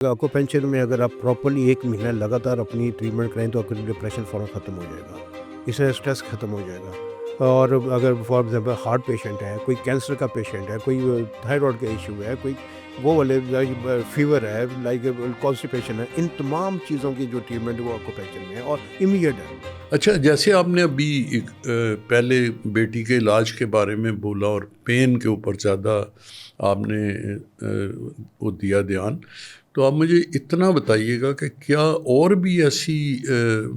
Acupuncture में अगर आप प्रॉपर्ली 1 महीना लगातार अपनी ट्रीटमेंट करें तो आपका डिप्रेशन फ़ौरन ख़त्म हो जाएगा। इससे स्ट्रेस ख़त्म हो जाएगा। और अगर फॉर एग्ज़ाम्पल हार्ट पेशेंट है, कोई कैंसर का पेशेंट है, कोई थायरॉइड का इश्यू है, कोई वो वाले लाइक फीवर है, लाइक कॉन्स्टिपेशन है, इन तमाम चीज़ों की जो ट्रीटमेंट है वो एक्यूपेंचर में है और इमीडिएट है। अच्छा, जैसे आपने अभी पहले बेटी के इलाज के बारे में बोला और पेन के ऊपर ज़्यादा आपने वो दिया ध्यान, तो आप मुझे इतना बताइएगा कि क्या और भी ऐसी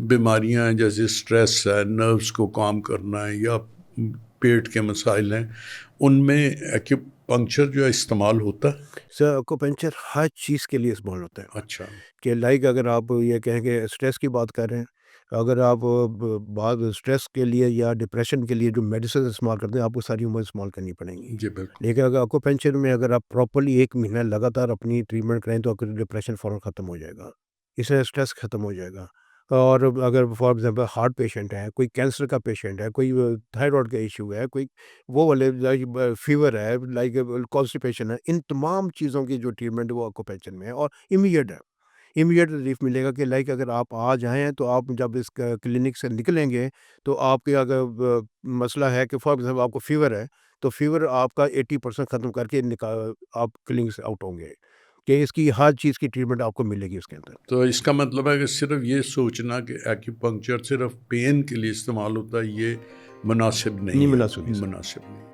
बीमारियां हैं जैसे स्ट्रेस है, नर्व्स को काम करना है या पेट के मसाइल हैं, उनमें एक्यूपंक्चर जो है इस्तेमाल होता है? सर एक्यूपेंचर हर चीज़ के लिए इस्तेमाल होता है। अच्छा। कि लाइक अगर आप ये कहें कि स्ट्रेस की बात कर रहे हैं, अगर आप बात स्ट्रेस के लिए या डिप्रेशन के लिए जो मेडिसिन इस्तेमाल करते हैं, आपको सारी उम्र इस्तेमाल करनी पड़ेंगी। जी बिल्कुल। लेकिन अगर एक्यूपेंचर में अगर आप प्रॉपर्ली 1 महीना लगातार अपनी ट्रीटमेंट करें तो आपका डिप्रेशन फ़ौरन ख़त्म हो जाएगा। इससे स्ट्रेस ख़त्म हो जाएगा। और अगर फॉर एग्ज़ाम्पल हार्ट पेशेंट है, कोई कैंसर का पेशेंट है, कोई थायरॉइड का इश्यू है, कोई वो वाले लाइक फीवर है, लाइक कॉन्स्टिपेशन है, इन तमाम चीज़ों की जो ट्रीटमेंट है वो एक्यूपेंचर में है और इमीडिएट है। इमीडिएट रिलीफ मिलेगा कि लाइक अगर आप आज आए हैं तो आप जब इस क्लिनिक से निकलेंगे तो आपके अगर मसला है कि फॉर एग्जाम्पल आपको फीवर है तो फीवर आपका 80% ख़त्म करके निकाल आप क्लिनिक से आउट होंगे कि इसकी हर चीज़ की ट्रीटमेंट आपको मिलेगी उसके अंदर। तो इसका मतलब है कि सिर्फ ये सोचना कि एक्यूपंक्चर सिर्फ पेन के लिए इस्तेमाल होता है, ये मुनासिब नहीं नहीं है, मिला सके सर। मुनासिब नहीं।